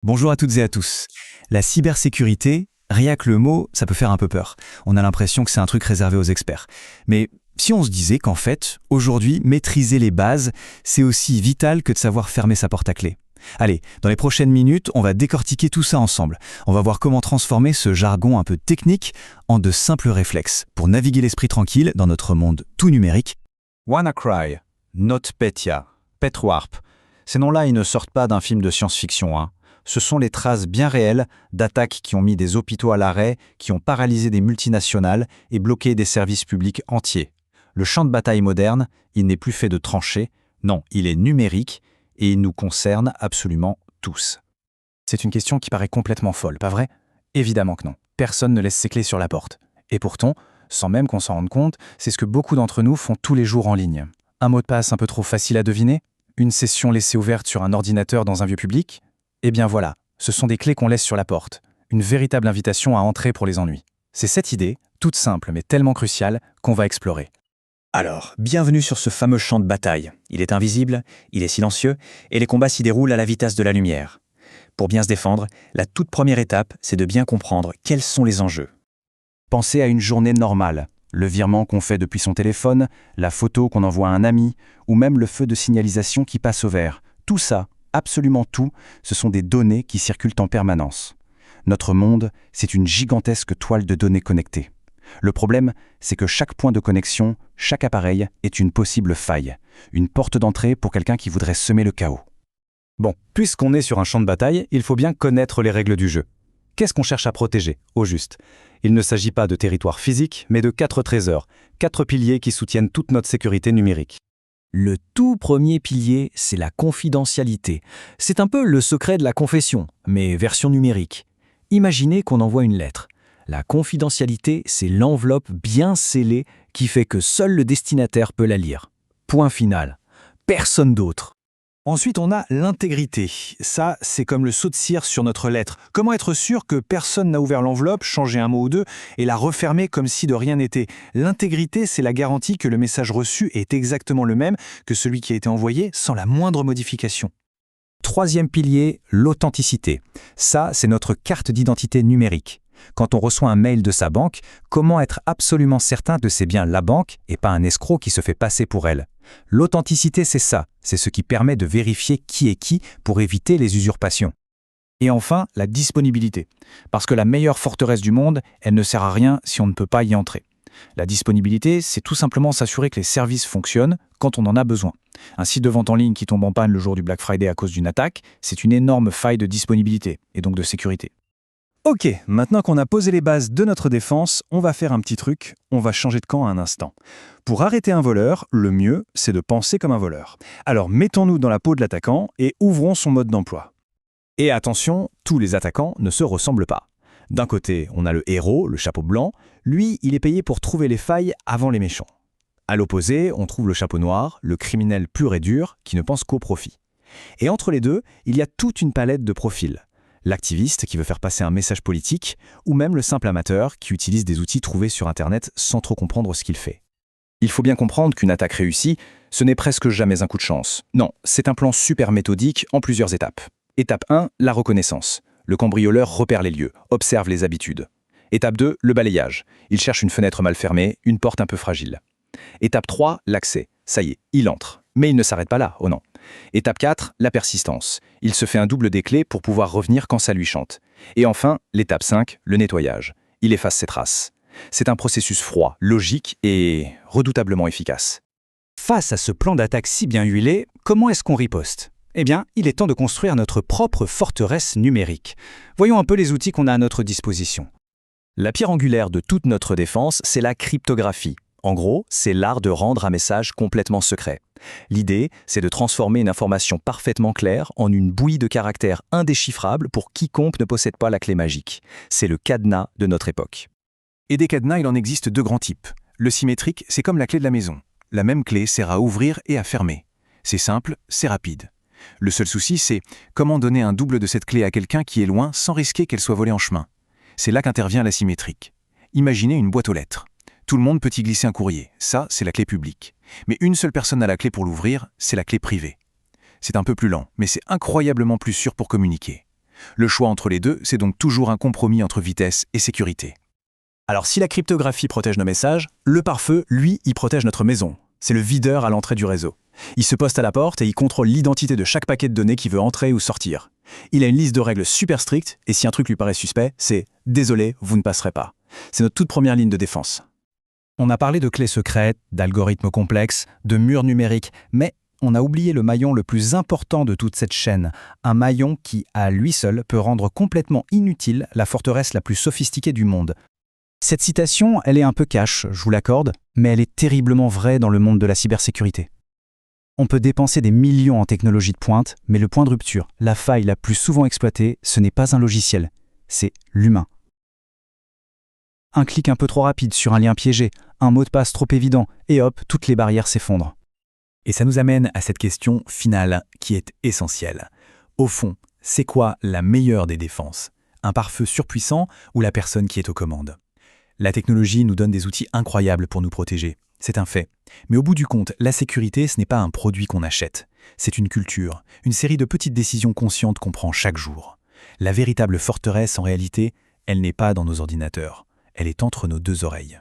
Bonjour à toutes et à tous. La cybersécurité, rien que le mot, ça peut faire un peu peur. On a l'impression que c'est un truc réservé aux experts. Mais si on se disait qu'en fait, aujourd'hui, maîtriser les bases, c'est aussi vital que de savoir fermer sa porte à clé. Allez, dans les prochaines minutes, on va décortiquer tout ça ensemble. On va voir comment transformer ce jargon un peu technique en de simples réflexes pour naviguer l'esprit tranquille dans notre monde tout numérique. WannaCry, NotPetya, Petwarp. Ces noms-là, ils ne sortent pas d'un film de science-fiction, hein. Ce sont les traces bien réelles d'attaques qui ont mis des hôpitaux à l'arrêt, qui ont paralysé des multinationales et bloqué des services publics entiers. Le champ de bataille moderne, il n'est plus fait de tranchées, non, il est numérique et il nous concerne absolument tous. C'est une question qui paraît complètement folle, pas vrai? Évidemment que non. Personne ne laisse ses clés sur la porte. Et pourtant, sans même qu'on s'en rende compte, c'est ce que beaucoup d'entre nous font tous les jours en ligne. Un mot de passe un peu trop facile à deviner? Une session laissée ouverte sur un ordinateur dans un vieux public? Eh bien voilà, ce sont des clés qu'on laisse sur la porte. Une véritable invitation à entrer pour les ennuis. C'est cette idée, toute simple mais tellement cruciale, qu'on va explorer. Alors, bienvenue sur ce fameux champ de bataille. Il est invisible, il est silencieux, et les combats s'y déroulent à la vitesse de la lumière. Pour bien se défendre, la toute première étape, c'est de bien comprendre quels sont les enjeux. Pensez à une journée normale. Le virement qu'on fait depuis son téléphone, la photo qu'on envoie à un ami, ou même le feu de signalisation qui passe au vert. Tout ça, absolument tout, ce sont des données qui circulent en permanence. Notre monde, c'est une gigantesque toile de données connectées. Le problème, c'est que chaque point de connexion, chaque appareil est une possible faille, une porte d'entrée pour quelqu'un qui voudrait semer le chaos. Bon, puisqu'on est sur un champ de bataille, il faut bien connaître les règles du jeu. Qu'est-ce qu'on cherche à protéger, au juste? Il ne s'agit pas de territoire physique, mais de 4 trésors, 4 piliers qui soutiennent toute notre sécurité numérique. Le tout premier pilier, c'est la confidentialité. C'est un peu le secret de la confession, mais version numérique. Imaginez qu'on envoie une lettre. La confidentialité, c'est l'enveloppe bien scellée qui fait que seul le destinataire peut la lire. Point final. Personne d'autre. Ensuite, on a l'intégrité. Ça, c'est comme le saut de cire sur notre lettre. Comment être sûr que personne n'a ouvert l'enveloppe, changé un mot ou deux, et la refermé comme si de rien n'était? L'intégrité, c'est la garantie que le message reçu est exactement le même que celui qui a été envoyé sans la moindre modification. Troisième pilier, l'authenticité. Ça, c'est notre carte d'identité numérique. Quand on reçoit un mail de sa banque, comment être absolument certain que c'est bien la banque et pas un escroc qui se fait passer pour elle? L'authenticité, c'est ça. C'est ce qui permet de vérifier qui est qui pour éviter les usurpations. Et enfin, la disponibilité. Parce que la meilleure forteresse du monde, elle ne sert à rien si on ne peut pas y entrer. La disponibilité, c'est tout simplement s'assurer que les services fonctionnent quand on en a besoin. Un site de vente en ligne qui tombe en panne le jour du Black Friday à cause d'une attaque, c'est une énorme faille de disponibilité et donc de sécurité. Ok, maintenant qu'on a posé les bases de notre défense, on va faire un petit truc, on va changer de camp un instant. Pour arrêter un voleur, le mieux, c'est de penser comme un voleur. Alors mettons-nous dans la peau de l'attaquant et ouvrons son mode d'emploi. Et attention, tous les attaquants ne se ressemblent pas. D'un côté, on a le héros, le chapeau blanc. Lui, il est payé pour trouver les failles avant les méchants. À l'opposé, on trouve le chapeau noir, le criminel pur et dur qui ne pense qu'au profit. Et entre les deux, il y a toute une palette de profils. L'activiste qui veut faire passer un message politique, ou même le simple amateur qui utilise des outils trouvés sur Internet sans trop comprendre ce qu'il fait. Il faut bien comprendre qu'une attaque réussie, ce n'est presque jamais un coup de chance. Non, c'est un plan super méthodique en plusieurs étapes. Étape 1, la reconnaissance. Le cambrioleur repère les lieux, observe les habitudes. Étape 2, le balayage. Il cherche une fenêtre mal fermée, une porte un peu fragile. Étape 3, l'accès. Ça y est, il entre. Mais il ne s'arrête pas là, oh non. Étape 4, la persistance. Il se fait un double des clés pour pouvoir revenir quand ça lui chante. Et enfin, l'étape 5, le nettoyage. Il efface ses traces. C'est un processus froid, logique et redoutablement efficace. Face à ce plan d'attaque si bien huilé, comment est-ce qu'on riposte? Eh bien, il est temps de construire notre propre forteresse numérique. Voyons un peu les outils qu'on a à notre disposition. La pierre angulaire de toute notre défense, c'est la cryptographie. En gros, c'est l'art de rendre un message complètement secret. L'idée, c'est de transformer une information parfaitement claire en une bouillie de caractères indéchiffrables pour quiconque ne possède pas la clé magique. C'est le cadenas de notre époque. Et des cadenas, il en existe 2 grands types. Le symétrique, c'est comme la clé de la maison. La même clé sert à ouvrir et à fermer. C'est simple, c'est rapide. Le seul souci, c'est comment donner un double de cette clé à quelqu'un qui est loin sans risquer qu'elle soit volée en chemin. C'est là qu'intervient la symétrique. Imaginez une boîte aux lettres. Tout le monde peut y glisser un courrier. Ça, c'est la clé publique. Mais une seule personne a la clé pour l'ouvrir, c'est la clé privée. C'est un peu plus lent, mais c'est incroyablement plus sûr pour communiquer. Le choix entre les deux, c'est donc toujours un compromis entre vitesse et sécurité. Alors si la cryptographie protège nos messages, le pare-feu, lui, il protège notre maison. C'est le videur à l'entrée du réseau. Il se poste à la porte et il contrôle l'identité de chaque paquet de données qui veut entrer ou sortir. Il a une liste de règles super strictes et si un truc lui paraît suspect, c'est « désolé, vous ne passerez pas ». C'est notre toute première ligne de défense. On a parlé de clés secrètes, d'algorithmes complexes, de murs numériques, mais on a oublié le maillon le plus important de toute cette chaîne, un maillon qui, à lui seul, peut rendre complètement inutile la forteresse la plus sophistiquée du monde. Cette citation, elle est un peu cash, je vous l'accorde, mais elle est terriblement vraie dans le monde de la cybersécurité. On peut dépenser des millions en technologie de pointe, mais le point de rupture, la faille la plus souvent exploitée, ce n'est pas un logiciel, c'est l'humain. Un clic un peu trop rapide sur un lien piégé, un mot de passe trop évident, et hop, toutes les barrières s'effondrent. Et ça nous amène à cette question finale qui est essentielle. Au fond, c'est quoi la meilleure des défenses? Un pare-feu surpuissant ou la personne qui est aux commandes? La technologie nous donne des outils incroyables pour nous protéger, c'est un fait. Mais au bout du compte, la sécurité, ce n'est pas un produit qu'on achète. C'est une culture, une série de petites décisions conscientes qu'on prend chaque jour. La véritable forteresse, en réalité, elle n'est pas dans nos ordinateurs. Elle est entre nos deux oreilles.